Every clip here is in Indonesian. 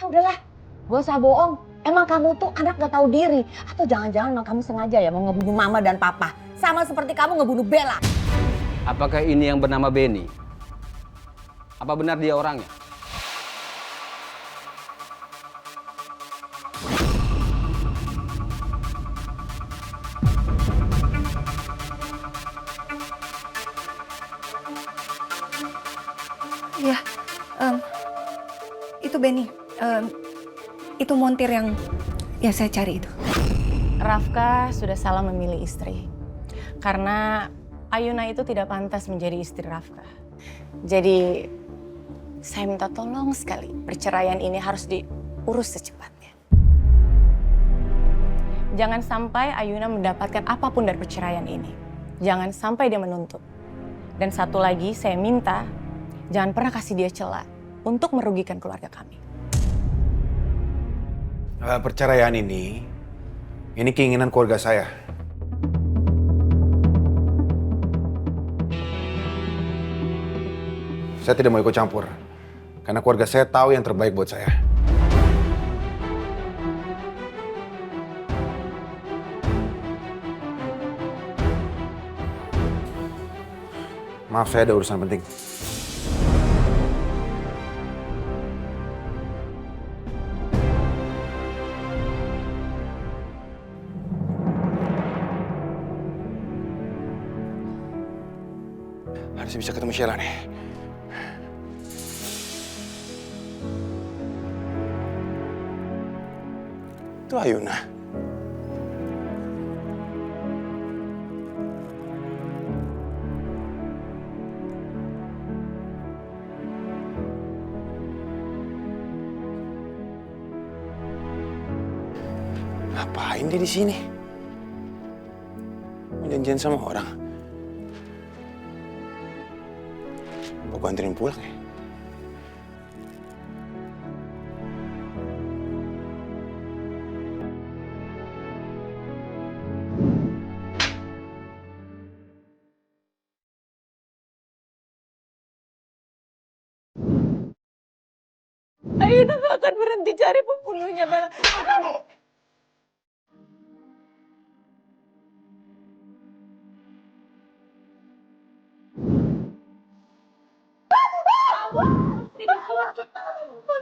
Udahlah, gak usah bohong. Emang kamu tuh anak gak tahu diri. Atau jangan-jangan emang kamu sengaja ya mau ngebunuh mama dan papa. Sama seperti kamu ngebunuh Bella. Apakah ini yang bernama Benny? Apa benar dia orangnya? Iya, itu Benny. Itu montir yang saya cari itu. Rafka sudah salah memilih istri. Karena Ayuna itu tidak pantas menjadi istri Rafka. Jadi saya minta tolong sekali, perceraian ini harus diurus secepatnya. Jangan sampai Ayuna mendapatkan apapun dari perceraian ini. Jangan sampai dia menuntut. Dan satu lagi, saya minta jangan pernah kasih dia celah untuk merugikan keluarga kami. Perceraian ini keinginan keluarga saya. Saya tidak mau ikut campur, karena keluarga saya tahu yang terbaik buat saya. Maaf, saya ada urusan penting. Harus bisa ketemu Sheila nih. Itu Ayuna. Ngapain dia di sini? Mau janjian sama orang? Apa gua anterin pulang ya? Ayuna gak akan berhenti cari pembunuhnya, Bella.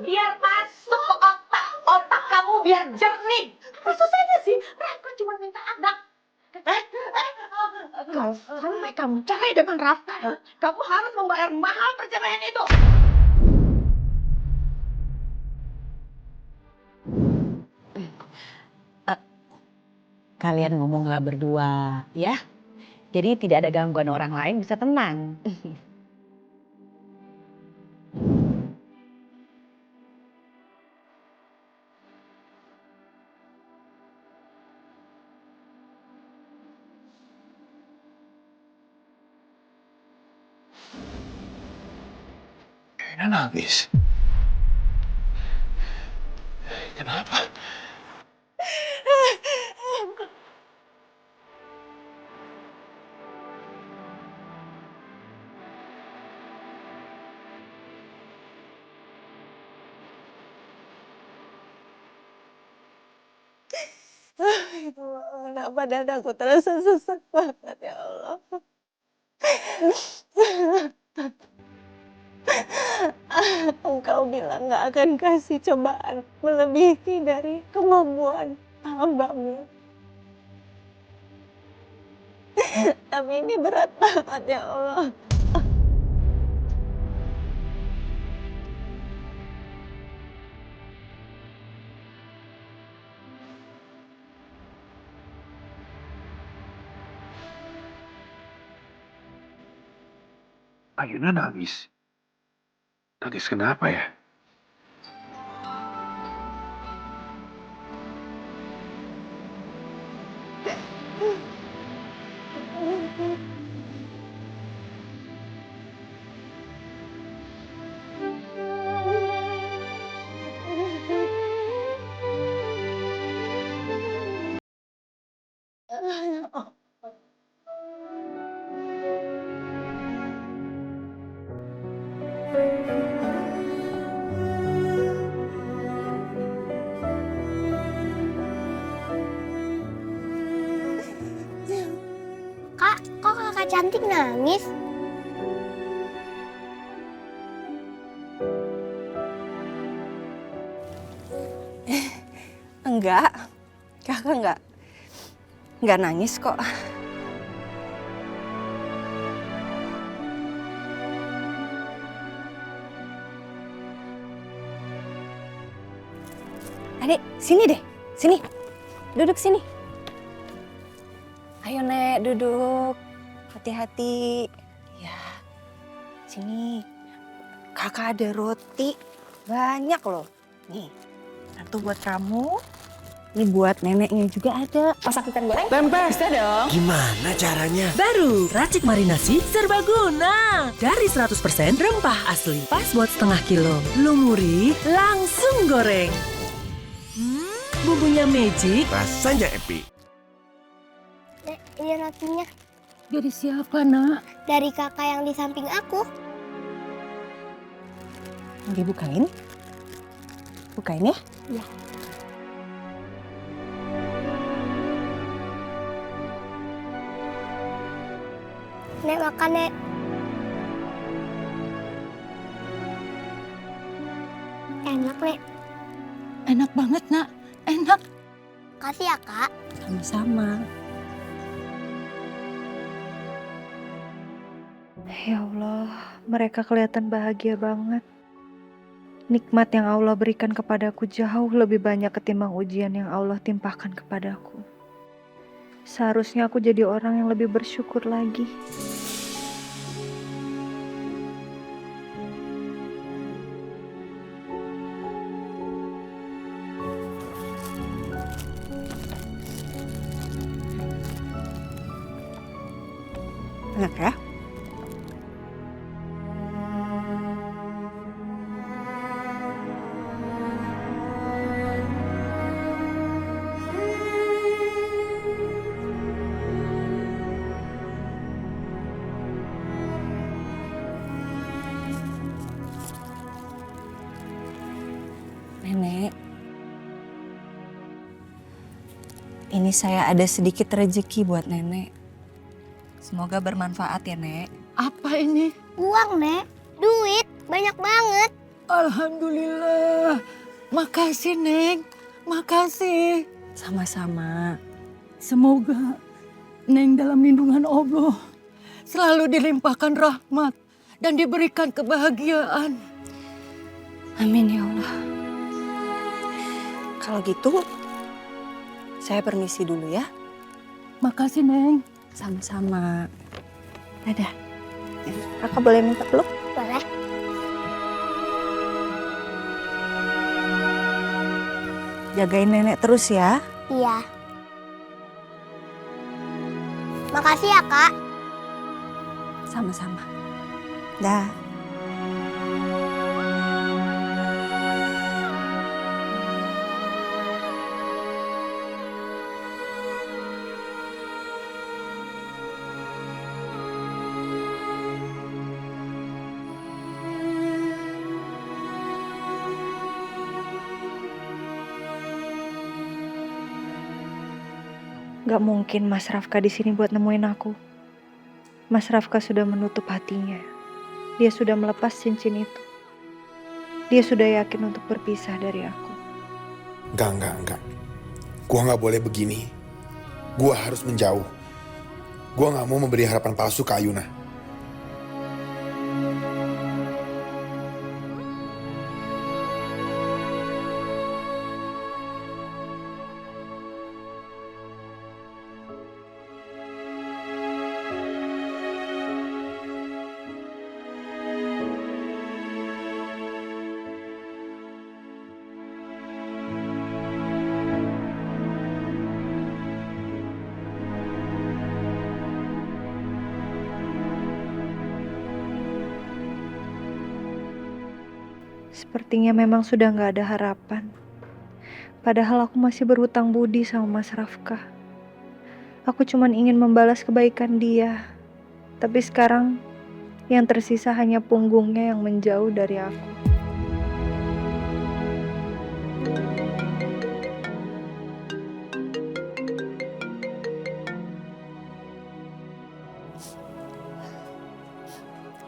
Biar masuk ke otak kamu biar jernih. Apa susahnya sih? Rafka cuma minta anak. Kalau sampai kamu cerai dengan Rafka, kamu harus membayar mahal perceraian itu. Kalian ngomonglah berdua, ya. Jadi tidak ada gangguan orang lain, bisa tenang. Ayuna nangis. Kenapa? Kenapa dadaku terasa sesak banget, ya Allah. Engkau bilang gak akan kasih cobaan melebihi dari kemampuan hambamu. Tapi ini berat banget, ya Allah. Ayuna nangis. Nangis kenapa ya? kok kakak cantik nangis? Enggak, kakak enggak nangis kok. Adik, sini deh, sini. Duduk sini. Ayo Nek, duduk. Hati-hati. Ya, sini. Kakak ada roti. Banyak loh. Nih, satu buat kamu. Ini buat neneknya juga ada. Masak ikan goreng? Tempe. Bisa dong. Gimana caranya? Baru Racik Marinasi Serbaguna. Dari 100% rempah asli. Pas buat setengah kilo. Lumuri, langsung goreng. Bumbunya magic. Rasanya epic. Nek, ini rotinya. Dari siapa, Nak? Dari kakak yang di samping aku. Dibukain. Bukain ya. Iya. Nek, makan, Nek. Enak, Nek. Enak banget, Nak. Enak. Kasih ya, Kak. Sama-sama. Ya Allah, mereka kelihatan bahagia banget. Nikmat yang Allah berikan kepadaku jauh lebih banyak ketimbang ujian yang Allah timpahkan kepadaku. Seharusnya aku jadi orang yang lebih bersyukur lagi. Enak ya? Nenek, ini saya ada sedikit rezeki buat nenek. Semoga bermanfaat ya, Nek. Apa ini? Uang, Nek. Duit. Banyak banget. Alhamdulillah. Makasih, Neng. Makasih. Sama-sama. Semoga Neng dalam lindungan Allah selalu dilimpahkan rahmat dan diberikan kebahagiaan. Amin ya Allah. Kalau gitu, saya permisi dulu ya. Makasih, Neng. Sama-sama. Dadah. Kakak boleh minta peluk? Boleh. Jagain nenek terus ya. Iya. Makasih ya, Kak. Sama-sama. Dah. Gak mungkin Mas Rafka di sini buat nemuin aku. Mas Rafka sudah menutup hatinya. Dia sudah melepas cincin itu. Dia sudah yakin untuk berpisah dari aku. Enggak. Gua nggak boleh begini. Gua harus menjauh. Gua nggak mau memberi harapan palsu ke Ayuna. Sepertinya memang sudah gak ada harapan. Padahal aku masih berhutang budi sama Mas Rafka. Aku cuma ingin membalas kebaikan dia. Tapi sekarang yang tersisa hanya punggungnya yang menjauh dari aku.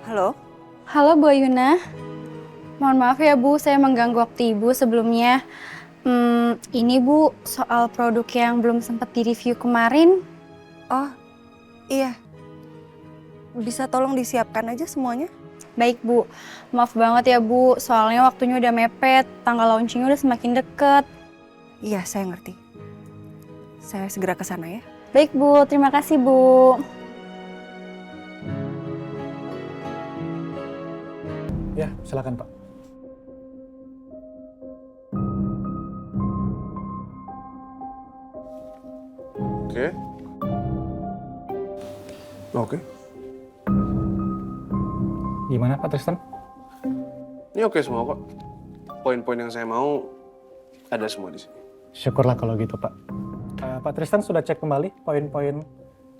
Halo? Halo Bu Ayuna. Mohon maaf ya Bu, saya mengganggu waktu Ibu sebelumnya. Ini Bu, soal produk yang belum sempat direview kemarin. Oh, iya. Bisa tolong disiapkan aja semuanya? Baik Bu, maaf banget ya Bu, soalnya waktunya udah mepet, tanggal launchingnya udah semakin deket. Iya, saya ngerti. Saya segera ke sana ya. Baik Bu, terima kasih Bu. Ya, silakan Pak. Oke. Oke. Gimana Pak Tristan? Ini oke semua kok. Poin-poin yang saya mau ada semua di sini. Syukurlah kalau gitu Pak. Pak Tristan sudah cek kembali poin-poin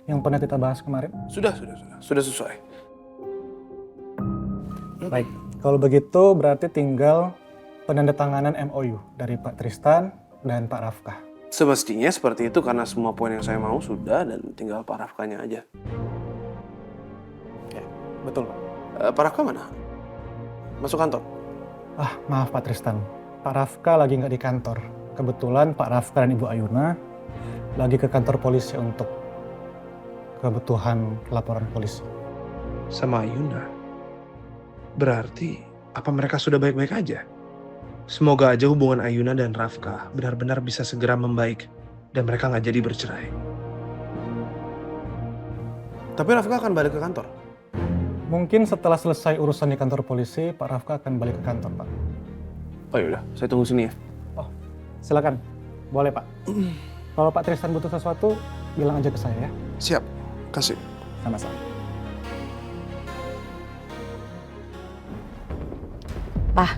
yang pernah kita bahas kemarin? Sudah sesuai. Baik, kalau begitu berarti tinggal penandatanganan MOU dari Pak Tristan dan Pak Rafkah. Semestinya seperti itu karena semua poin yang saya mau sudah dan tinggal Pak Rafkanya aja. Ya, betul Pak. Pak Rafka mana? Masuk kantor? Maaf Pak Tristan. Pak Rafka lagi nggak di kantor. Kebetulan Pak Rafka dan Ibu Ayuna lagi ke kantor polisi untuk kebutuhan laporan polisi. Sama Ayuna? Berarti apa mereka sudah baik-baik aja? Semoga aja hubungan Ayuna dan Rafka benar-benar bisa segera membaik dan mereka nggak jadi bercerai. Tapi Rafka akan balik ke kantor? Mungkin setelah selesai urusan di kantor polisi, Pak Rafka akan balik ke kantor, Pak. Oh yaudah, saya tunggu sini ya. Oh, silakan. Boleh, Pak. Kalau Pak Tristan butuh sesuatu, bilang aja ke saya ya. Siap, kasih. Sama-sama. Pak,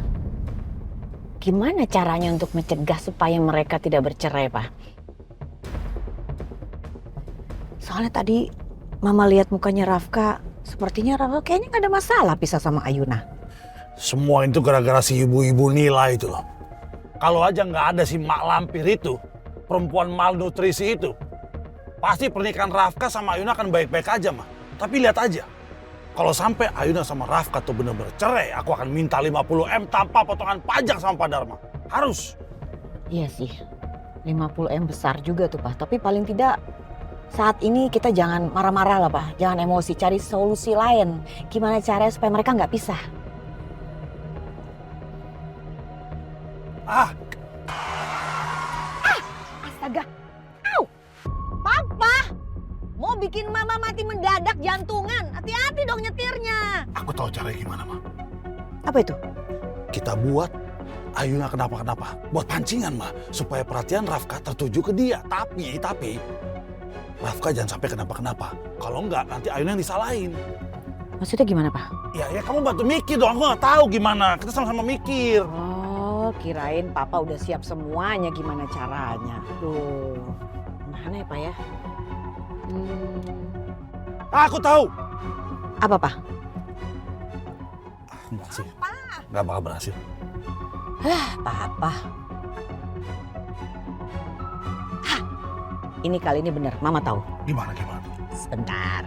gimana caranya untuk mencegah supaya mereka tidak bercerai, Pak? Soalnya tadi Mama lihat mukanya Rafka, sepertinya Rafka kayaknya gak ada masalah pisah sama Ayuna. Semua itu gara-gara si ibu-ibu Nila itu loh. Kalau aja nggak ada si Mak Lampir itu, perempuan malnutrisi itu, pasti pernikahan Rafka sama Ayuna akan baik-baik aja, mah. Tapi lihat aja, kalau sampai Ayuna sama Rafka tuh bener-bener cerai, aku akan minta 50M tanpa potongan pajak sama Pak Dharma. Harus. Iya sih, 50M besar juga tuh, Pak. Tapi paling tidak saat ini kita jangan marah-marah lah, Pak. Jangan emosi, cari solusi lain. Gimana caranya supaya mereka nggak pisah? Astaga. Au! Papa! Mau bikin Mama mati mendadak jantungan. Hati-hati dong nyetirnya. Aku tahu caranya gimana, Ma. Apa itu? Kita buat Ayuna kenapa-kenapa. Buat pancingan, Ma. Supaya perhatian Rafka tertuju ke dia. Tapi Rafka jangan sampai kenapa-kenapa. Kalau enggak, nanti Ayuna yang disalahin. Maksudnya gimana, Pak? Ya kamu bantu mikir dong. Aku nggak tahu gimana. Kita sama-sama mikir. Oh, kirain Papa udah siap semuanya gimana caranya. Duh, mana ya, Pak ya? Aku tahu. Apa, Pak? Enggak sih. Nggak bakal berhasil. Papa. Ini kali ini benar, Mama tahu. Gimana? Sebentar.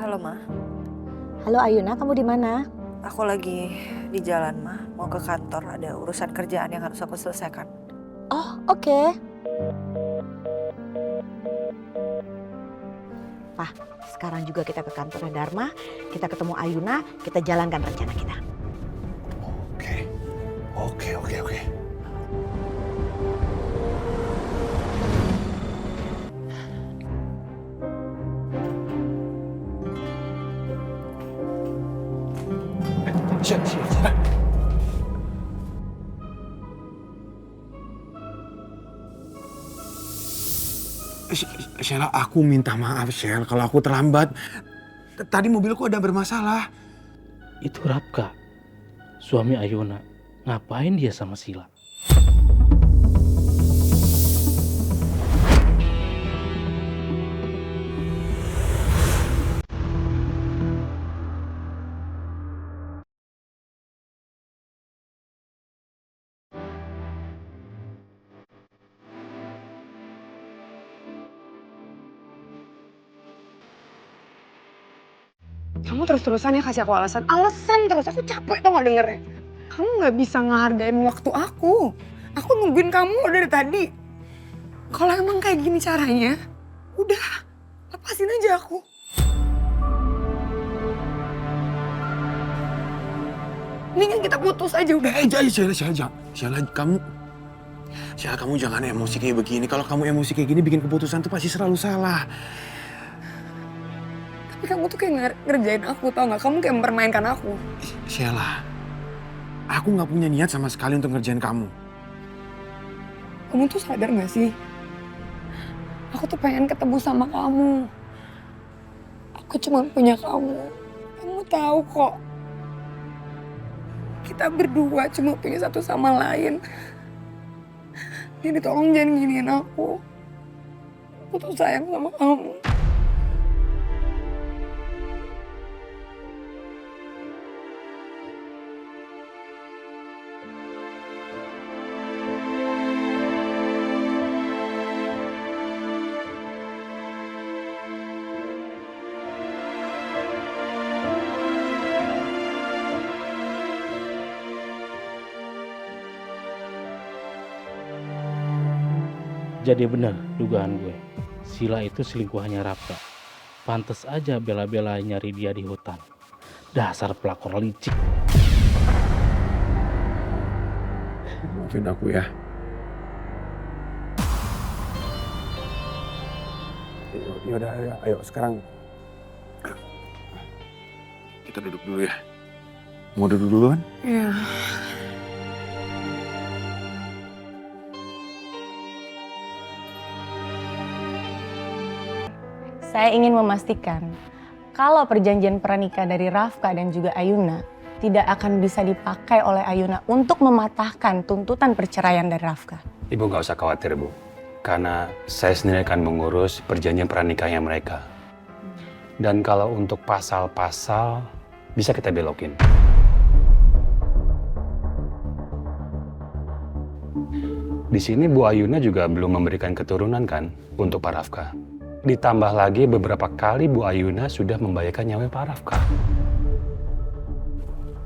Halo, Ma. Halo Ayuna, kamu di mana? Aku lagi di jalan, Ma. Mau ke kantor, ada urusan kerjaan yang harus aku selesaikan. Oh, oke. Pak, sekarang juga kita ke kantornya Dharma, kita ketemu Ayuna, kita jalankan rencana kita. Oke. Sheila, aku minta maaf, Sheila, kalau aku terlambat. Tadi mobilku ada bermasalah. Itu Rafka. suami Ayuna, ngapain dia sama Sila? Kamu terus-terusan ya kasih aku alasan. Alasan terus, aku capek tau gak dengernya. Kamu gak bisa ngehargain waktu aku. Aku nungguin kamu dari tadi. Kalau emang kayak gini caranya, udah, lepasin aja aku. Mendingan kita putus aja udah. Sheila, kamu jangan emosi kayak begini. Kalau kamu emosi kayak gini, bikin keputusan tuh pasti selalu salah. Tapi kamu tuh kayak ngerjain aku, tau gak? Kamu kayak mempermainkan aku. Sheila, aku nggak punya niat sama sekali untuk ngerjain kamu. Kamu tuh sadar gak sih? Aku tuh pengen ketemu sama kamu. Aku cuma punya kamu. Kamu tahu kok. Kita berdua cuma punya satu sama lain. Jadi tolong jangan giniin aku. Aku tuh sayang sama kamu. Jadi benar dugaan gue, Sila itu selingkuhannya Rafka. Pantes aja bela-bela nyari dia di hutan. Dasar pelakor licik. Maafin aku ya. Yaudah, ayo sekarang kita duduk dulu ya. Mau duduk duluan? Iya. Saya ingin memastikan kalau perjanjian pernikah dari Rafka dan juga Ayuna tidak akan bisa dipakai oleh Ayuna untuk mematahkan tuntutan perceraian dari Rafka. Ibu nggak usah khawatir, Bu. Karena saya sendiri akan mengurus perjanjian pernikahnya mereka. Dan kalau untuk pasal-pasal bisa kita belokin. Di sini Bu Ayuna juga belum memberikan keturunan kan untuk Pak Rafka. Ditambah lagi beberapa kali Bu Ayuna sudah membahayakan nyawa Pak Rafka.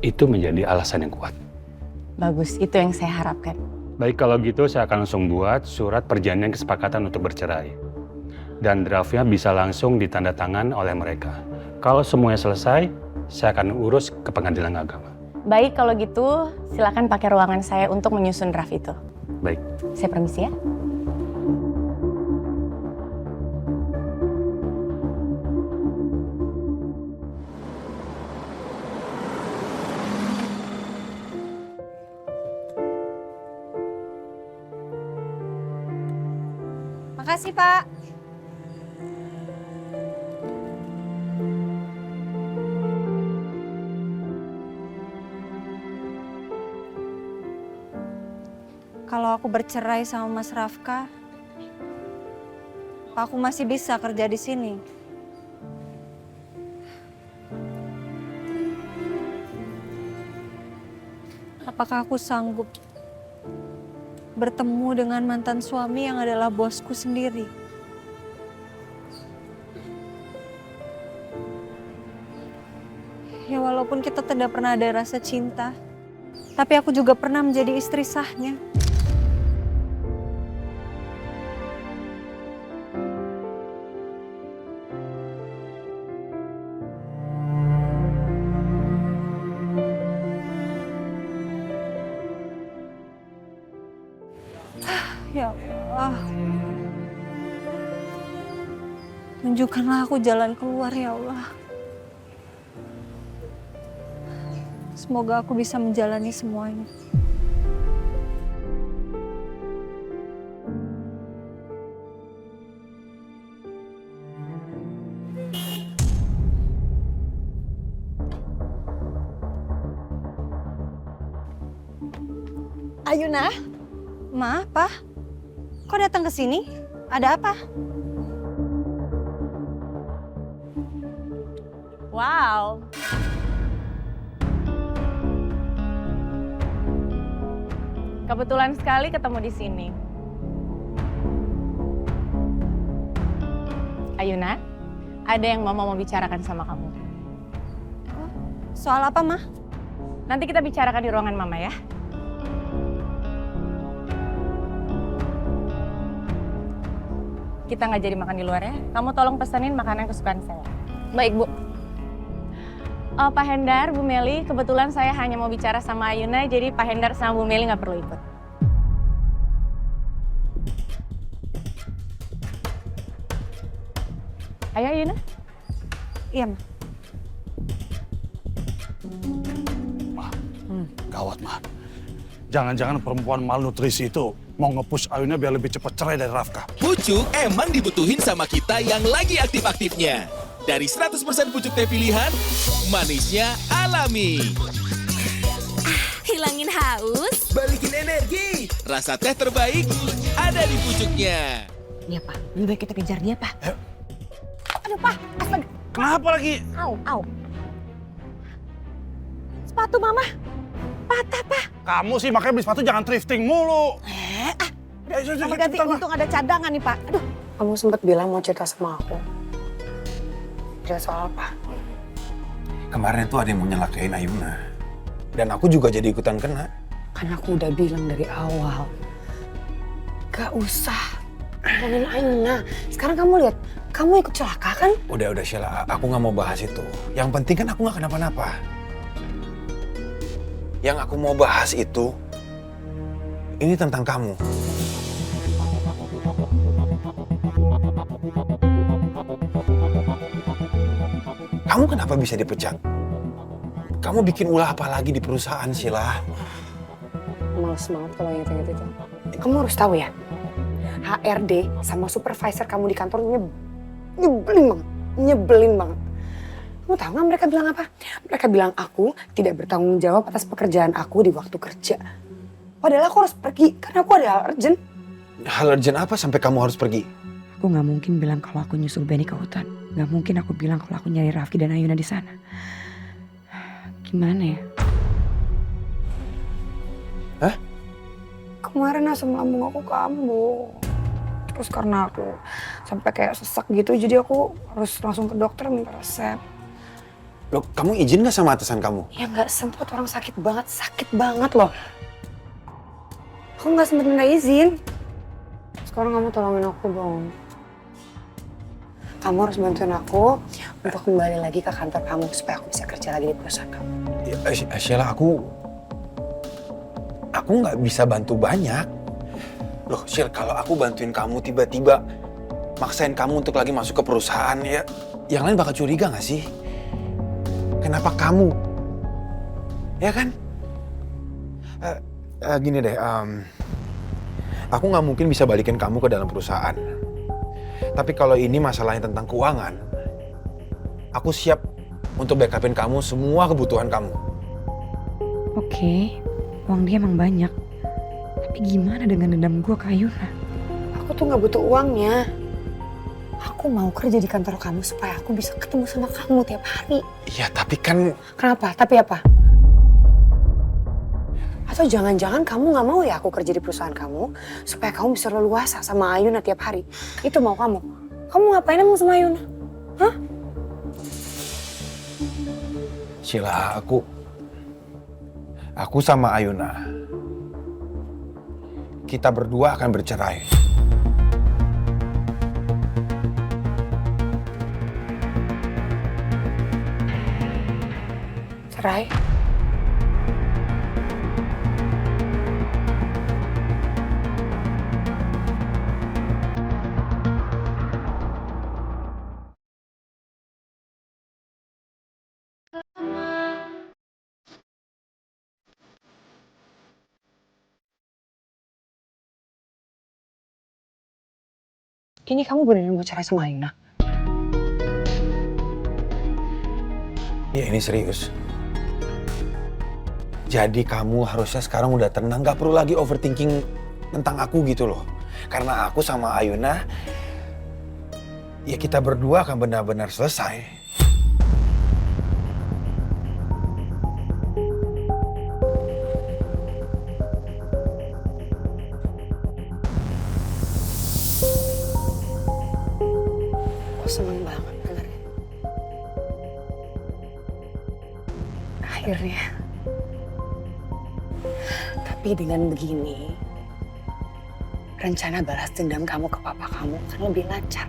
Itu menjadi alasan yang kuat. Bagus, itu yang saya harapkan. Baik, kalau gitu saya akan langsung buat surat perjanjian kesepakatan untuk bercerai. Dan draftnya bisa langsung ditandatangan oleh mereka. Kalau semuanya selesai, saya akan urus ke pengadilan agama. Baik, kalau gitu silakan pakai ruangan saya untuk menyusun draft itu. Baik. Saya permisi ya. Makasih, Pak. Kalau aku bercerai sama Mas Rafka, aku masih bisa kerja di sini. Apakah aku sanggup bertemu dengan mantan suami yang adalah bosku sendiri? Ya walaupun kita tidak pernah ada rasa cinta, tapi aku juga pernah menjadi istri sahnya. Ya Allah, tunjukkanlah aku jalan keluar ya Allah. Semoga aku bisa menjalani semuanya. Ayuna? Ma, Pa? Kok datang ke sini? Ada apa? Wow. Kebetulan sekali ketemu di sini. Ayuna, ada yang Mama mau bicarakan sama kamu. Soal apa, Ma? Nanti kita bicarakan di ruangan Mama ya. Kita nggak jadi makan di luar ya. Kamu tolong pesenin makanan kesukaan saya. Baik, Bu. Pak Hendar, Bu Meli, kebetulan saya hanya mau bicara sama Ayuna, jadi Pak Hendar sama Bu Meli nggak perlu ikut. Ayo Ayuna. Iya, Ma. Gawat, Ma. Jangan-jangan perempuan malnutrisi itu mau nge-push Ayuna biar lebih cepat cerai dari Rafka. Pucuk emang dibutuhin sama kita yang lagi aktif-aktifnya. Dari 100% pucuk teh pilihan, manisnya alami. Hilangin haus, balikin energi. Rasa teh terbaik ada di pucuknya. Iya, Pak. Lebih baik kita kejar dia, Pak. Aduh, Pak. Astaga. Kenapa lagi? Au. Sepatu Mama patah, Pak. Kamu sih makanya beli sepatu jangan thrifting mulu. Mama ganti, untung ada cadangan nih, Pak. Aduh. Kamu sempat bilang mau cerita sama aku. Cerita soal apa? Kemarin tuh ada yang mau nyelakain Ayuna. Dan aku juga jadi ikutan kena. Kan aku udah bilang dari awal. Gak usah ngomongin Ayuna. Sekarang kamu lihat, kamu ikut celaka kan? Udah Sheila, aku nggak mau bahas itu. Yang penting kan aku nggak kenapa-napa. Yang aku mau bahas itu, ini tentang kamu. Kamu kenapa bisa dipecat? Kamu bikin ulah apa lagi di perusahaan, Sheila? Males banget kalau inget-inget itu. Kamu harus tahu ya, HRD sama supervisor kamu di kantor nyebelin banget. Kamu tahu nggak mereka bilang apa? Mereka bilang aku tidak bertanggung jawab atas pekerjaan aku di waktu kerja. Padahal aku harus pergi karena aku ada hal urgent. Hal urgent apa sampai kamu harus pergi? Aku nggak mungkin bilang kalau aku nyusul Benny ke hutan. Nggak mungkin aku bilang kalau aku nyari Rafki dan Ayuna di sana. Gimana ya? Hah? Kemarin asam lambung aku kambuh. Terus karena aku sampai kayak sesak gitu, jadi aku harus langsung ke dokter minta resep. Loh, kamu izin gak sama atasan kamu? Ya nggak sempet, orang sakit banget loh. Aku nggak sempet minta izin. Sekarang kamu tolongin aku dong. Kamu harus bantuin aku untuk kembali lagi ke kantor kamu supaya aku bisa kerja lagi di perusahaan kamu. Ya, Sheila, aku nggak bisa bantu banyak. Loh, Sheila, kalau aku bantuin kamu tiba-tiba maksain kamu untuk lagi masuk ke perusahaan, ya yang lain bakal curiga nggak sih? Kenapa kamu? Ya kan? Gini deh, aku nggak mungkin bisa balikin kamu ke dalam perusahaan. Tapi kalau ini masalahnya tentang keuangan, aku siap untuk backupin kamu semua kebutuhan kamu. Oke, uang dia emang banyak. Tapi gimana dengan dendam gue ke Ayuna? Aku tuh nggak butuh uangnya. Aku mau kerja di kantor kamu supaya aku bisa ketemu sama kamu tiap hari. Iya, tapi kan... Kenapa? Tapi apa? Atau jangan-jangan kamu nggak mau ya aku kerja di perusahaan kamu supaya kamu bisa leluasa sama Ayuna tiap hari? Itu mau kamu? Kamu ngapain emang sama Ayuna? Hah? Sheila, aku sama Ayuna, kita berdua akan bercerai. Cerai? Ini kamu beneran mau cerai sama Ayuna? Ya, ini serius. Jadi kamu harusnya sekarang udah tenang, gak perlu lagi overthinking tentang aku gitu loh. Karena aku sama Ayuna, ya kita berdua akan benar-benar selesai. Aku seneng banget dengarnya. Akhirnya. Tapi dengan begini, rencana balas dendam kamu ke papa kamu kan lebih lancar.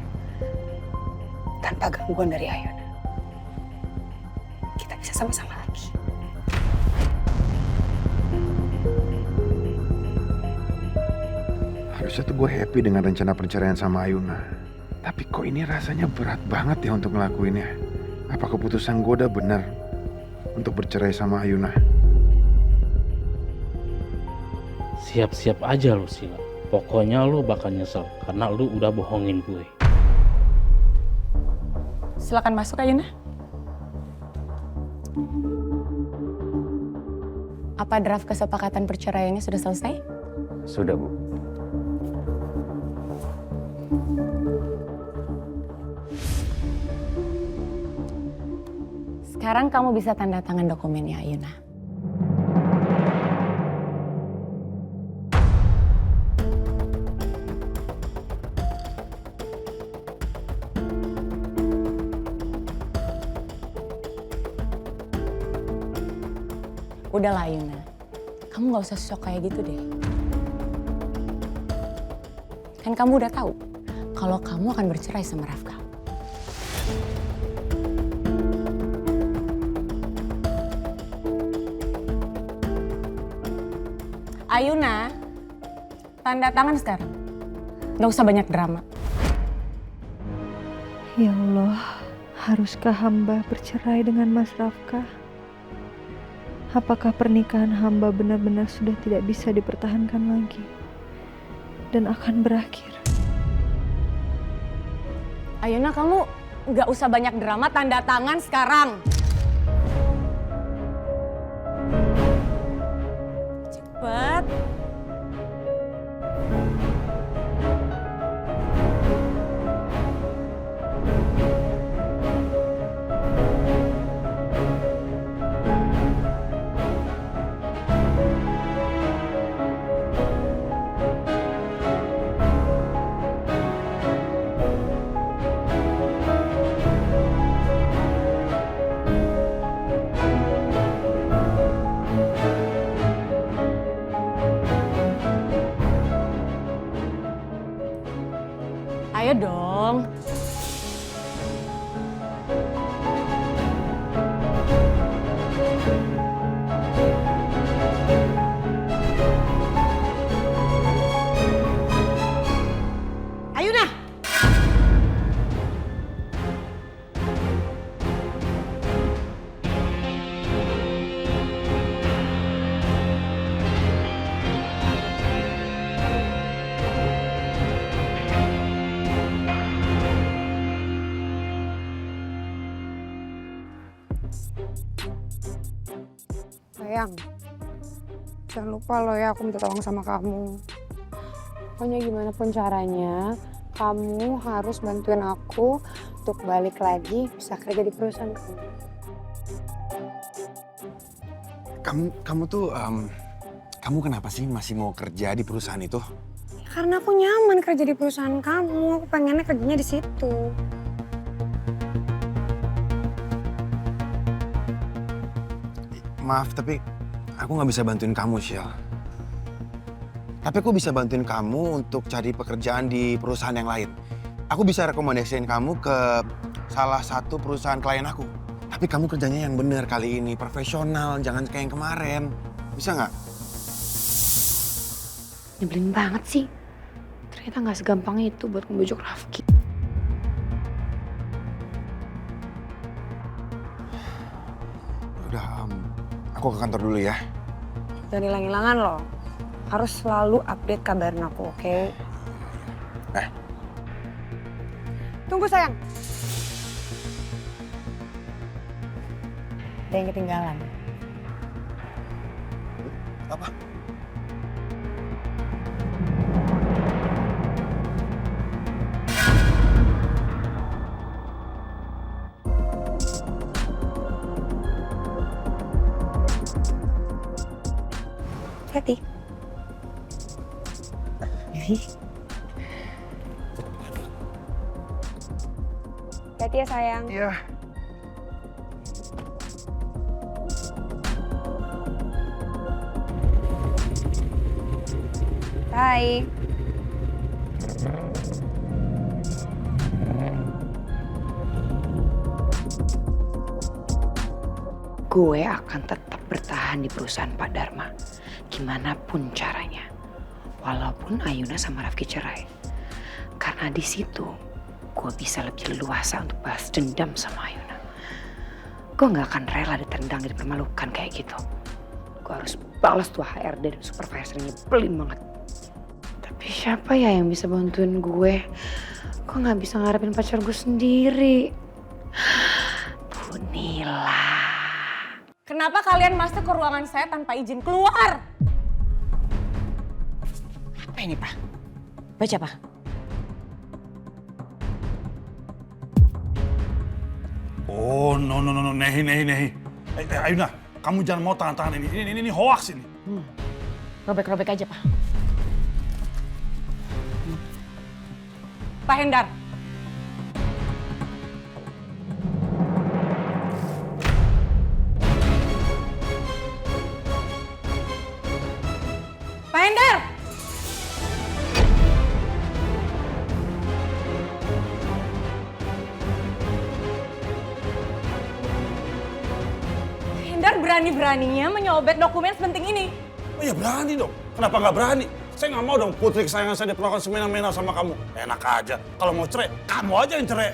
Tanpa gangguan dari Ayuna. Kita bisa sama-sama lagi. Harusnya tuh gue happy dengan rencana perceraian sama Ayuna. Tapi kok ini rasanya berat banget ya untuk ngelakuinnya. Apa keputusan gue udah benar untuk bercerai sama Ayuna? Siap-siap aja lu Sila. Pokoknya lu bakal nyesel karena lu udah bohongin gue. Silakan masuk Ayuna. Apa draft kesepakatan perceraiannya sudah selesai? Sudah, Bu. Sekarang kamu bisa tanda tangan dokumennya, Ayuna. Udahlah, Ayuna. Kamu gak usah shock kayak gitu deh. Kan kamu udah tahu kalau kamu akan bercerai sama Rafka. Ayuna, tanda tangan sekarang. Gak usah banyak drama. Ya Allah, haruskah hamba bercerai dengan Mas Rafka? Apakah pernikahan hamba benar-benar sudah tidak bisa dipertahankan lagi dan akan berakhir? Ayuna, kamu gak usah banyak drama, tanda tangan sekarang. Cepet. Ayo dong. Ayuna! Sayang, jangan lupa loh ya aku minta tolong sama kamu. Pokoknya gimana pun caranya, kamu harus bantuin aku untuk balik lagi bisa kerja di perusahaan kamu. Kamu tuh, kamu kenapa sih masih mau kerja di perusahaan itu? Karena aku nyaman kerja di perusahaan kamu, aku pengennya kerjanya di situ. Maaf, tapi aku nggak bisa bantuin kamu, Shell. Tapi aku bisa bantuin kamu untuk cari pekerjaan di perusahaan yang lain. Aku bisa rekomendasiin kamu ke salah satu perusahaan klien aku. Tapi kamu kerjanya yang bener kali ini, profesional, jangan kayak yang kemarin. Bisa nggak? Nyebelin banget sih. Ternyata nggak segampang itu buat ngebujuk Rafki. Udah, aku ke kantor dulu ya. Jangan hilang-hilangan loh. Harus selalu update kabarin aku, oke? Tunggu sayang. Ada yang ketinggalan. Apa? Hati. Hati ya sayang. Iya. Bye. Gue akan tetap bertahan di perusahaan Pak Dharma. Gimana pun caranya. Walaupun Ayuna sama Rafki cerai. Karena di situ gue bisa lebih leluasa untuk balas dendam sama Ayuna. Gue gak akan rela ditendang, dipermalukan kayak gitu. Gue harus balas tuh HRD dan supervisornya, nyebelin banget. Tapi siapa ya yang bisa bantuin gue? Gue gak bisa ngarepin pacar gue sendiri. Bu Nila. Kenapa kalian masuk ke ruangan saya tanpa izin keluar? Apa ini, Pak? Baca, Pak. Oh, no, Nehi. Ayuna, kamu jangan mau tangan-tangan ini. Ini hoax ini. Robek-robek aja, Pak. Pak Hendar. Pak Hendar! Hendar berani-beraninya menyobek dokumen sepenting ini. Oh ya berani dong. Kenapa nggak berani? Saya nggak mau dong putri kesayangan saya diperlakukan semena-mena sama kamu. Enak aja. Kalau mau cerai, kamu aja yang cerai.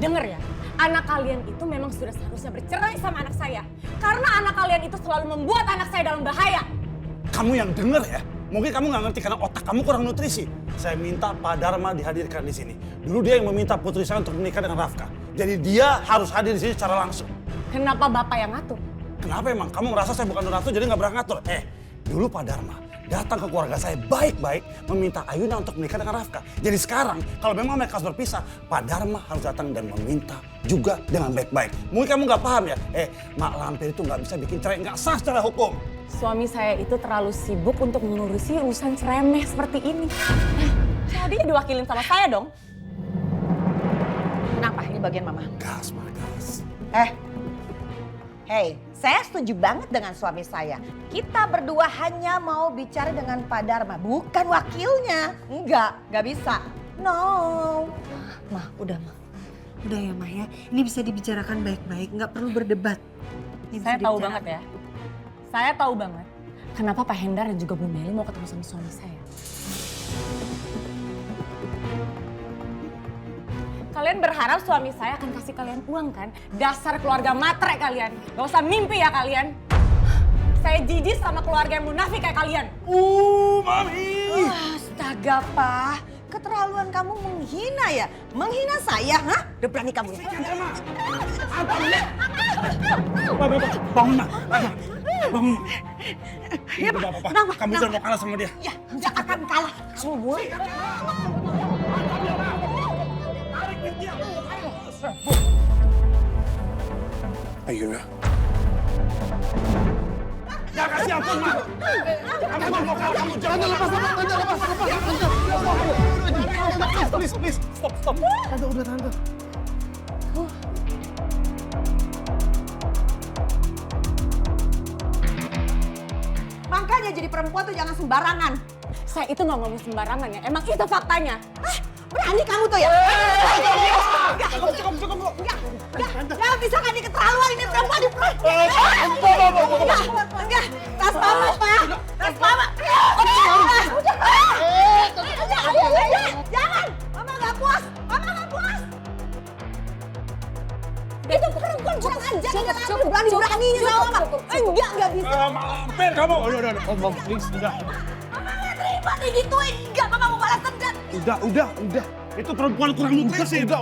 Dengar ya, anak kalian itu memang sudah seharusnya bercerai sama anak saya. Karena anak kalian itu selalu membuat anak saya dalam bahaya. Kamu yang denger ya. Mungkin kamu nggak ngerti karena otak kamu kurang nutrisi. Saya minta Pak Dharma dihadirkan di sini. Dulu dia yang meminta putri saya untuk menikah dengan Rafka. Jadi dia harus hadir di sini secara langsung. Kenapa Bapak yang ngatur? Kenapa emang? Kamu merasa saya bukan donatur jadi nggak berani ngatur? Dulu Pak Dharma datang ke keluarga saya baik-baik meminta Ayuna untuk menikah dengan Rafka. Jadi sekarang kalau memang mereka harus berpisah, Pak Dharma harus datang dan meminta juga dengan baik-baik. Mungkin kamu nggak paham ya? Mak Lampir itu nggak bisa bikin cerai, nggak sah secara hukum. Suami saya itu terlalu sibuk untuk mengurusi urusan ceremeh seperti ini. Jadi diwakilin sama saya dong. Kenapa? Ini bagian Mama. Gas. Hei, saya setuju banget dengan suami saya. Kita berdua hanya mau bicara dengan Pak Dharma, bukan wakilnya. Nggak bisa. No. Mah, udah Mah. Udah ya Mah ya, ini bisa dibicarakan baik-baik, nggak perlu berdebat. Saya tahu banget ya. Saya tahu banget kenapa Pak Hendar dan juga Bu Meli mau ketemu sama suami saya. Kalian berharap suami saya akan kasih kalian uang kan? Dasar keluarga matre kalian. Gak usah mimpi ya kalian. Saya jijik sama keluarga yang munafik kayak kalian. Mami! Astaga, Pak. Keterlaluan kamu menghina ya? Menghina saya, hah? Udah berani kamu ya? Bangun, bangun. Ya, Pak. Kenapa? Kamu jangan mau kalah sama dia. Ya, nggak akan kalah. Kamu Ayuna. Jangan kasih ampun, Ma. Kamu mau kalah, kamu jangan lepas. Please. Stop. Tante, udah Tante. Makanya jadi perempuan tuh jangan sembarangan. Saya itu nggak ngomong sembarangan ya. Emang itu faktanya. Berani kamu tuh ya? Cukup. Enggak bisa kan keterlaluan ini perempuan. Enggak. Tas mama, Pak. Tas mama. Jangan. Mama nggak puas. Itu perempuan kurang ajar. Berani-beraninya sama Mama. Enggak bisa. Mak Lampir kamu. Udah. Please, udah. Mama nggak terima digituin. Enggak, Mama mau balas dendam. Udah. Itu perempuan kurang nutrisi. Udah.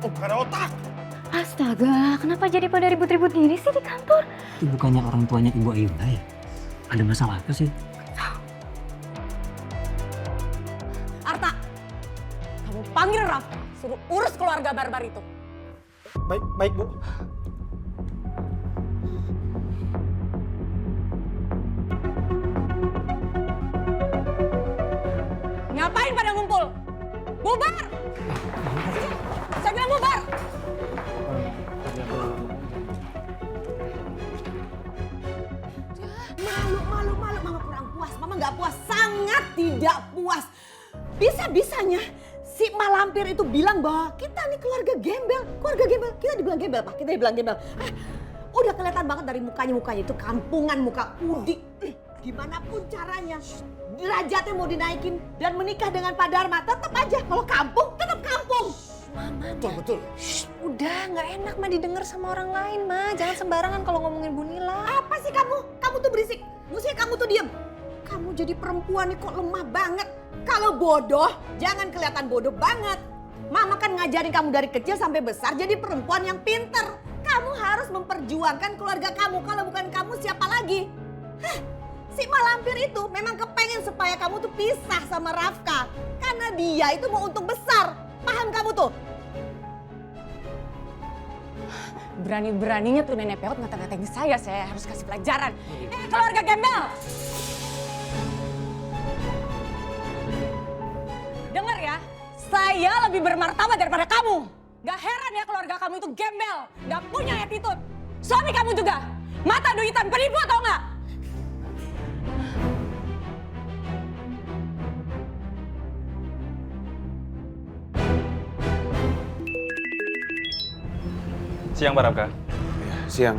Oh, gak ada otak. Astaga, kenapa jadi pada ribut-ribut gini sih di kantor? Itu bukannya orang tuanya Ibu Ayuna ya? Ada masalah apa sih? Arta, kamu panggil Rafka, suruh urus keluarga barbar itu. Baik Bu. Ngapain pada ngumpul? Bubar! Saya bilang bubar! Malu. Mama kurang puas. Mama nggak puas. Sangat tidak puas. Bisa-bisanya si Malampir itu bilang bahwa kita nih keluarga gembel. Keluarga gembel. Kita dibilang gembel, Pak. Kita dibilang gembel. Udah kelihatan banget dari mukanya itu kampungan muka Udi. Gimana pun caranya, derajatnya mau dinaikin dan menikah dengan Pak Dharma. Tetap aja, kalau kampung, tetap kampung. Mama, betul. Udah, nggak enak mah didengar sama orang lain, Ma. Jangan sembarangan kalau ngomongin Bu Nila. Apa sih kamu? Kamu tuh berisik. Mestinya kamu tuh diem. Kamu jadi perempuan nih kok lemah banget. Kalau bodoh, jangan kelihatan bodoh banget. Mama kan ngajarin kamu dari kecil sampai besar jadi perempuan yang pinter. Kamu harus memperjuangkan keluarga kamu. Kalau bukan kamu, siapa lagi? Si Malampir itu memang kepengen supaya kamu tuh pisah sama Rafka. Karena dia itu mau untung besar. Paham kamu tuh? Berani-beraninya tuh nenek peot ngata-ngatain saya harus kasih pelajaran. Keluarga gembel! Dengar ya, saya lebih bermartabat daripada kamu. Gak heran ya keluarga kamu itu gembel, gak punya attitude. Suami kamu juga, mata duitan, penipu atau enggak? Siang, Pak Rafka. Ya, siang.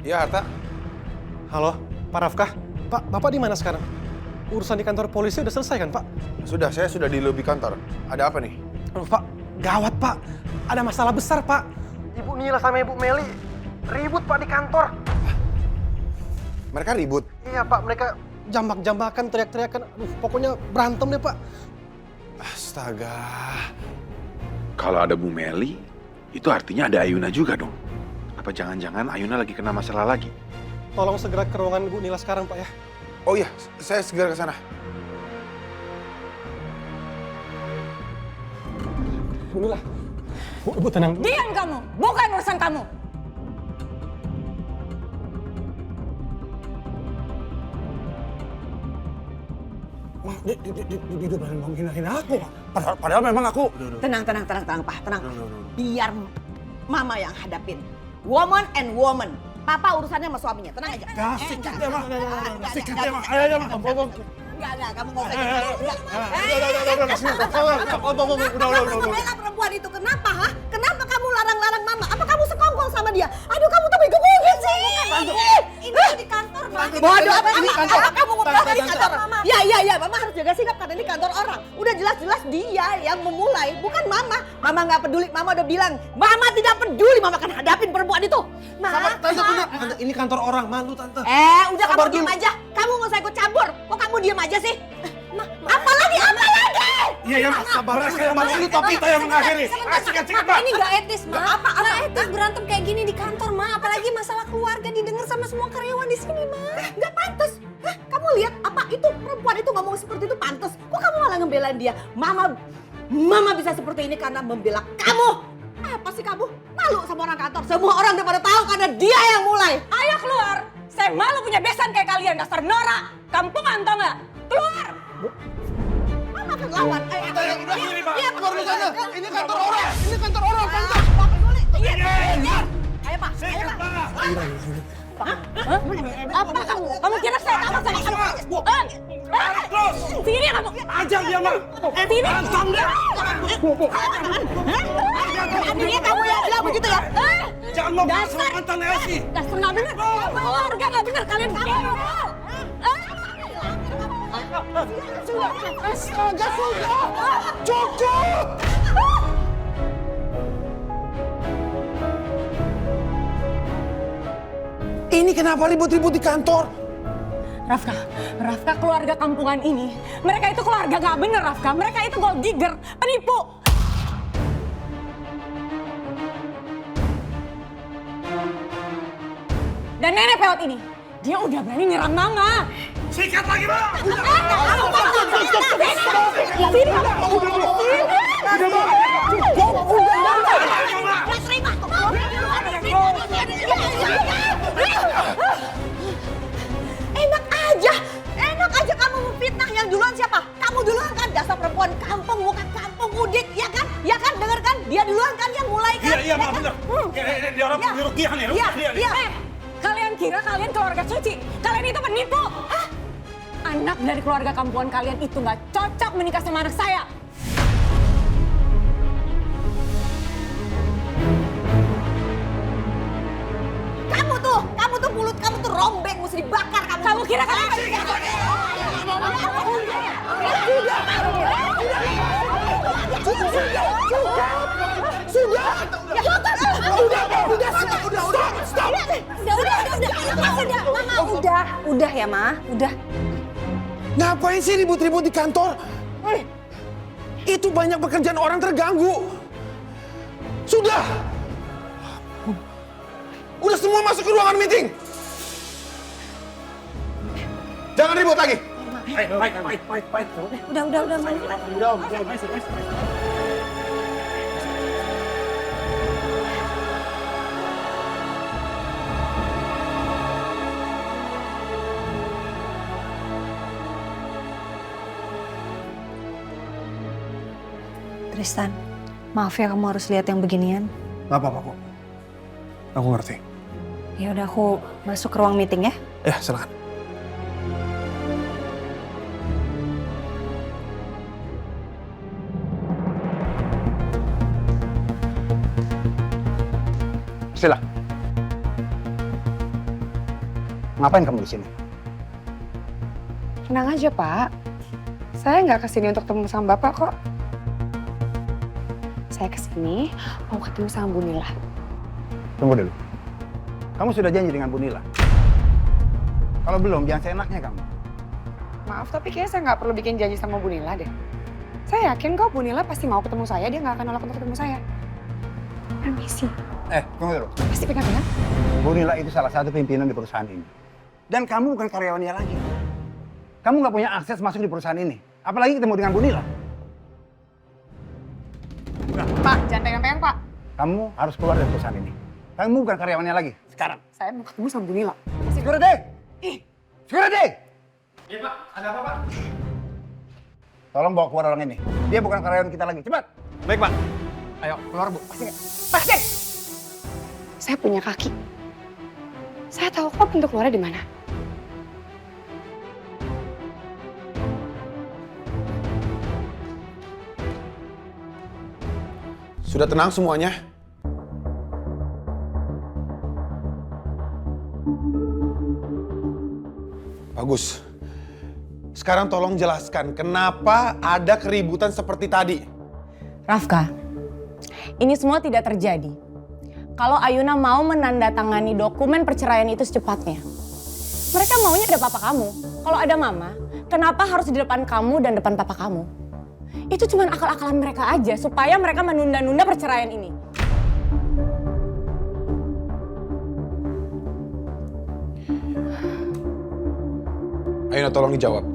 Iya, Arta. Halo, Pak Rafka. Pak, Bapak di mana sekarang? Urusan di kantor polisi udah selesai kan, Pak? Sudah, saya sudah di lobi kantor. Ada apa nih? Aduh, Pak. Gawat, Pak. Ada masalah besar, Pak. Ibu Nila sama Ibu Meli ribut, Pak, di kantor. Mereka ribut? Iya, Pak. Mereka jambak-jambakan, teriak-teriakan. Aduh, pokoknya berantem deh, Pak. Astaga. Kalau ada Bu Meli, itu artinya ada Ayuna juga dong. Apa jangan-jangan Ayuna lagi kena masalah lagi? Tolong segera ke ruangan Bu Nila sekarang, Pak, ya. Oh iya, saya segera ke sana. Bu Nila. Bu, tenang. Diam kamu, bukan urusan kamu. Dia berani menghina aku, Pak. Padahal memang aku... Tenang, Pak. Tenang. Biar Mama yang hadapin. Woman and woman. Papa urusannya sama suaminya. Tenang aja. Sikat ya, Mak. Sikat ya, Mak. Ayo, Mak. Enggak. Kamu nggak usah. Udah. Bela perempuan itu. Kenapa, ha? Kenapa kamu larang-larang Mama? Apa kamu sekongkol sama dia? Aduh, kamu tuh bego banget sih. Ini di kantor, Mama. Bodoh apa ini kantor? Kamu ngobrol di kantor. Iya. Mama harus jaga sikap karena ini kantor orang. Udah jelas-jelas dia yang memulai, bukan Mama. Mama nggak peduli. Mama udah bilang, Mama tidak peduli. Mama akan hadapin perempuan itu. Tante, ini kantor orang, malu, Tante. Udah kamu diam aja. Kamu nggak usah ikut campur. Kok kamu diam aja sih? Apalagi? Iya, Mak. Sabar. Ini top kita yang mengakhiri. Sikat, Pak. Ini nggak etis, Ma. Nggak etis berantem kayak gini di kantor, Ma. Apalagi masalah keluarga didengar sama semua karyawan di sini, Ma. Nggak pantas. Kamu lihat apa itu perempuan itu ngomong seperti itu pantas? Kok kamu malah ngebelain dia? Mama bisa seperti ini karena membela kamu. Apa sih kamu? Malu sama orang kantor. Semua orang udah pada tahu karena dia yang mulai. Ayo keluar. Saya malu punya besan kayak kalian, dasar norak. Kampungan tau nggak? Keluar. Mama akan lawan. Udah gini, Pak. Keluar dari sana. Ini kantor orang. Ini kantor orang, Tante. Iya. Ayo, Pak. Apa kamu? Kamu kira saya tahu sama kamu? Sini kamu. Ajar dia, Mak. Sini. Akhirnya kamu yang bilang begitu ya? Jangan mau sama mantan Elsie. Dasar nggak bener. Keluarga nggak bener kalian kamu. Astaga, sudah. Cukup. Ini kenapa ribut-ribut di kantor? Rafka, keluarga kampungan ini, mereka itu keluarga gak bener, Rafka. Mereka itu gold digger, penipu. Dan nenek peot ini, dia udah berani nyerang Mama. Sikat lagi, Bang! Enak aja kamu memfitnah. Yang duluan siapa? Kamu duluan kan, dasar perempuan kampung, bukan kampung udik, ya kan? Ya kan, denger kan? Dia duluan kan yang mulai kan? Iya, maaf bener. Dia orang Rukiah nih, Rukiah. Kalian kira kalian keluarga suci? Kalian itu penipu. Hah? Anak dari keluarga kampungan kalian itu nggak cocok menikah sama anak saya. Kamu tuh mulut kamu tuh rombeng, mesti dibakar kamu. Kamu kira kalian Udah ya, Ma. Udah. Ngapain sih ribut-ribut di kantor? Itu banyak pekerjaan orang terganggu. Sudah! Udah semua masuk ke ruangan meeting. Jangan ribut lagi. Baik. Udah. Tristan, maaf ya kamu harus lihat yang beginian. Gak apa-apa kok. Aku ngerti. Ya udah, aku masuk ke ruang meeting ya. Ya, silakan. Sila. Ngapain kamu di sini? Tenang aja, Pak. Saya nggak kesini untuk ketemu sama Bapak kok. Saya kesini mau ketemu sama Bu Nila. Tunggu dulu. Kamu sudah janji dengan Bu Nila? Kalau belum, jangan seenaknya kamu. Maaf, tapi kayaknya saya nggak perlu bikin janji sama Bu Nila deh. Saya yakin kok Bu Nila pasti mau ketemu saya, dia nggak akan nolak untuk ketemu saya. Permisi. Tunggu dulu. Pasti pegang-pegang. Bu Nila itu salah satu pimpinan di perusahaan ini. Dan kamu bukan karyawannya lagi. Kamu nggak punya akses masuk di perusahaan ini. Apalagi ketemu dengan Bu Nila. Pak, jangan pegang-pegang, Pak. Kamu harus keluar dari perusahaan ini. Kamu bukan karyawannya lagi. Sekarang. Saya mau ketemu sama Bu Nila. Security! Security! Iya, Pak. Ada apa, Pak? Tolong bawa keluar orang ini. Dia bukan karyawan kita lagi. Cepat! Baik, Pak. Ayo, keluar, Bu. Pasti. Saya punya kaki. Saya tahu kok pintu keluarnya di mana. Sudah tenang semuanya? Bagus. Sekarang tolong jelaskan kenapa ada keributan seperti tadi. Rafka, ini semua tidak terjadi kalau Ayuna mau menandatangani dokumen perceraian itu secepatnya. Mereka maunya ada papa kamu. Kalau ada mama, kenapa harus di depan kamu dan depan papa kamu? Itu cuma akal-akalan mereka aja supaya mereka menunda-nunda perceraian ini. Ayuna, tolong dijawab.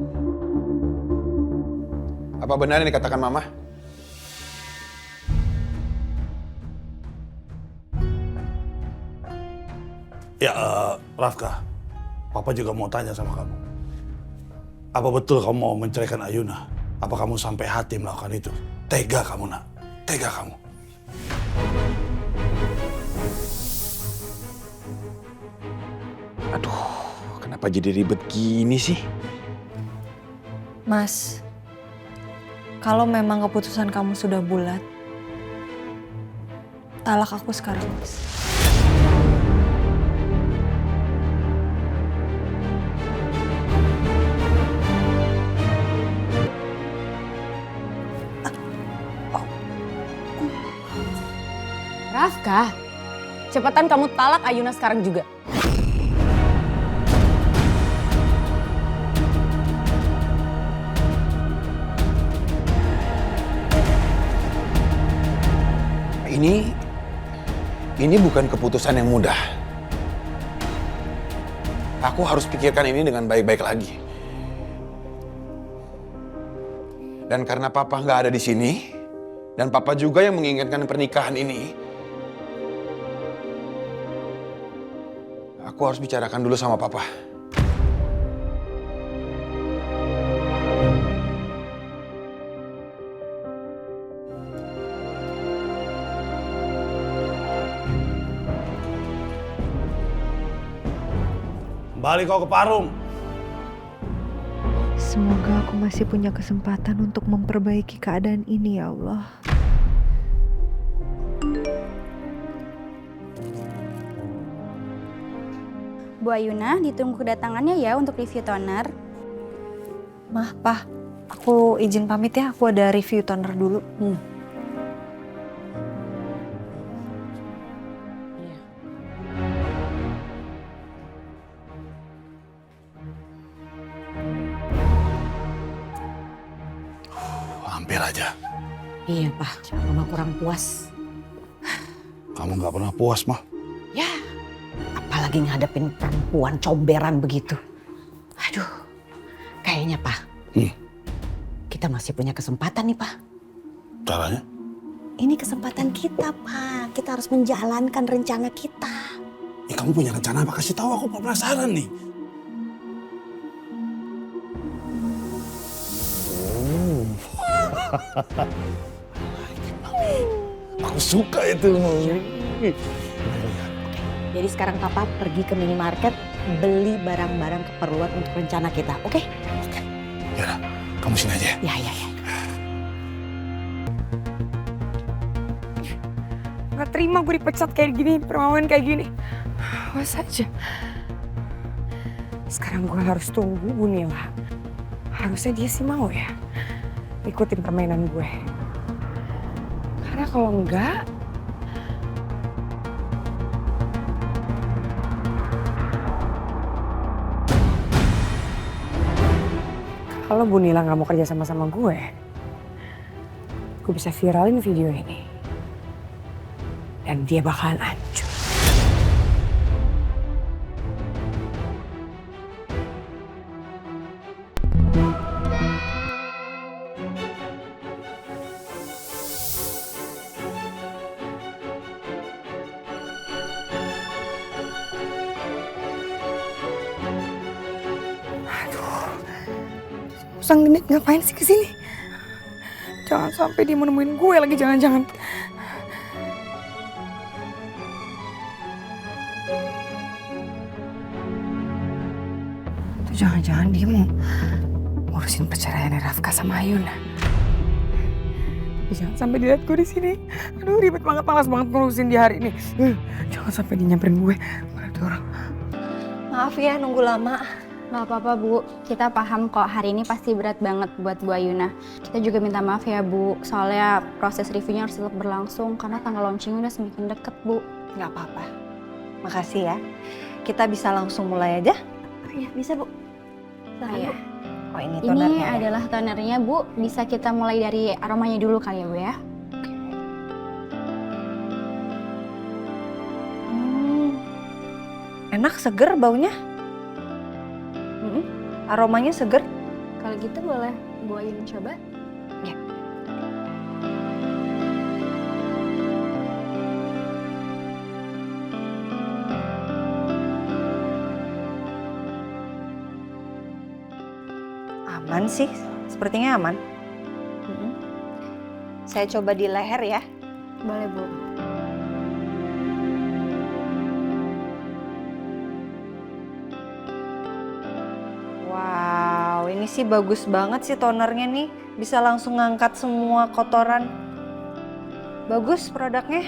Apa benar yang dikatakan Mama? Ya, Rafka, Papa juga mau tanya sama kamu. Apa betul kamu mau menceraikan Ayuna? Apa kamu sampai hati melakukan itu? Tega kamu, Nak. Tega kamu. Aduh, kenapa jadi ribet gini sih? Mas, kalau memang keputusan kamu sudah bulat, talak aku sekarang, Mas. Rafka, cepetan kamu talak Ayuna sekarang juga. Ini bukan keputusan yang mudah. Aku harus pikirkan ini dengan baik-baik lagi. Dan karena Papa nggak ada di sini, dan Papa juga yang menginginkan pernikahan ini, aku harus bicarakan dulu sama Papa. Balik kau ke Parung. Semoga aku masih punya kesempatan untuk memperbaiki keadaan ini, ya Allah. Bu Ayuna, ditunggu kedatangannya ya untuk review toner. Mah, Pak, aku izin pamit ya, aku ada review toner dulu. Hampir aja. Iya, Pak. Mama kurang puas. Kamu nggak pernah puas, Mah. Ya, apalagi ngadepin perempuan comberan begitu. Aduh, kayaknya, Pak. Kita masih punya kesempatan nih, Pak. Caranya? Ini kesempatan kita, Pak. Kita harus menjalankan rencana kita. Kamu punya rencana apa? Kasih tahu, aku penasaran nih. Aku suka itu. Jadi sekarang Papa pergi ke minimarket, beli barang-barang keperluan untuk rencana kita, oke? Oke. Ya, kamu sini aja. Ya. Gak terima gue dipecat kayak gini, permawan kayak gini. Awas aja. Sekarang gue harus tunggu Bu Nila. Harusnya dia sih mau ya ikutin permainan gue. Karena kalau enggak, kalau Bu Nila nggak mau kerja sama gue bisa viralin video ini. Dan dia bakalan hancur. Sang Genit ngapain sih kesini? Jangan sampai dia mau nemuin gue lagi, jangan-jangan. Itu jangan-jangan dia mau ngurusin perceraiannya Rafka sama Ayuna. Jangan sampai dilihat gue di sini. Aduh, ribet banget, malas banget ngurusin dia hari ini. Jangan sampai dia nyamperin gue. Mana ada orang. Maaf ya nunggu lama. Gak apa-apa Bu, kita paham kok hari ini pasti berat banget buat Bu Ayuna. Kita juga minta maaf ya Bu, soalnya proses reviewnya harus tetap berlangsung karena tanggal launching udah semakin deket Bu. Gak apa-apa, makasih ya. Kita bisa langsung mulai aja? Iya bisa Bu. Iya. Oh ini Ini tonernya. adalah tonernya Bu, bisa kita mulai dari aromanya dulu kali ya Bu ya. Enak, seger baunya. Aromanya seger. Kalau gitu boleh Bu Ayuna coba? Ya. Aman sih, sepertinya aman. Saya coba di leher ya. Boleh Bu. Wow, ini sih bagus banget sih tonernya nih. Bisa langsung ngangkat semua kotoran. Bagus produknya.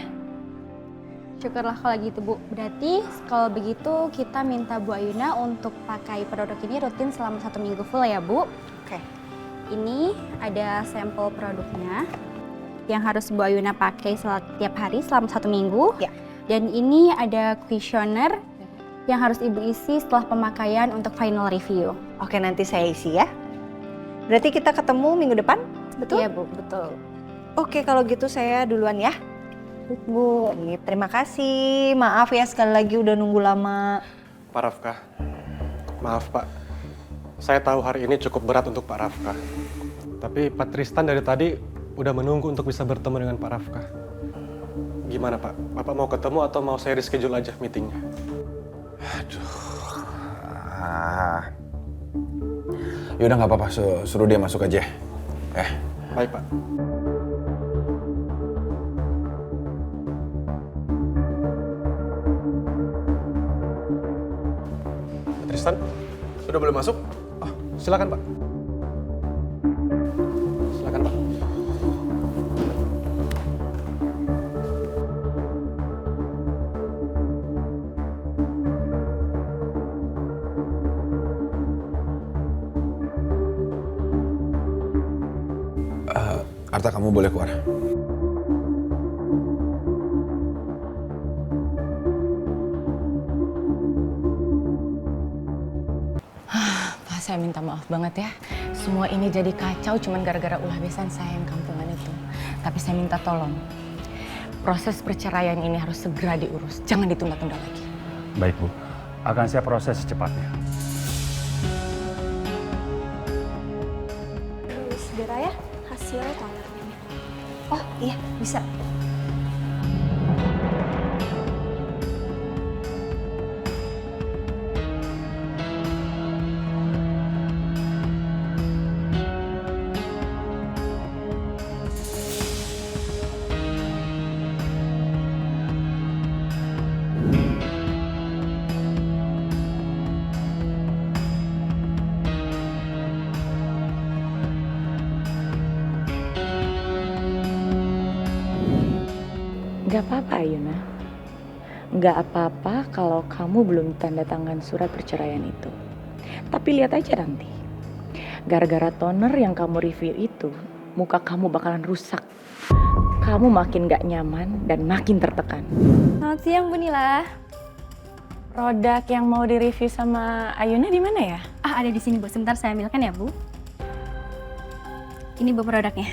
Syukurlah kalau gitu Bu. Berarti kalau begitu kita minta Bu Ayuna untuk pakai produk ini rutin selama 1 minggu full ya Bu. Oke. Ini ada sampel produknya yang harus Bu Ayuna pakai setiap hari selama 1 minggu. Ya. Dan ini ada questionnaire yang harus Ibu isi setelah pemakaian untuk final review. Oke, nanti saya isi ya. Berarti kita ketemu minggu depan? Betul? Iya Bu, betul. Oke, kalau gitu saya duluan ya. Bu, terima kasih. Maaf ya sekali lagi udah nunggu lama. Pak Rafka, maaf Pak. Saya tahu hari ini cukup berat untuk Pak Rafka. Tapi Pak Tristan dari tadi udah menunggu untuk bisa bertemu dengan Pak Rafka. Gimana Pak? Bapak mau ketemu atau mau saya reschedule aja meetingnya? Yaudah nggak apa-apa, suruh dia masuk aja. Baik Pak. Tristan, sudah boleh masuk? Oh, silakan Pak. Silakan Pak. Arta, kamu boleh keluar. Pak, saya minta maaf banget ya. Semua ini jadi kacau cuman gara-gara ulah besan saya yang kampungan itu. Tapi saya minta tolong, proses perceraian ini harus segera diurus. Jangan ditunda-tunda lagi. Baik Bu, akan saya proses secepatnya. Segera ya, hasil tonernya. Oh iya, bisa. Gak apa-apa Ayuna. Gak apa-apa kalau kamu belum tanda tangan surat perceraian itu. Tapi lihat aja nanti. Gara-gara toner yang kamu review itu, muka kamu bakalan rusak. Kamu makin gak nyaman dan makin tertekan. Selamat siang Bu Nila. Produk yang mau direview sama Ayuna di mana ya? Ada di sini Bu. Sebentar saya ambilkan ya Bu. Ini Bu produknya.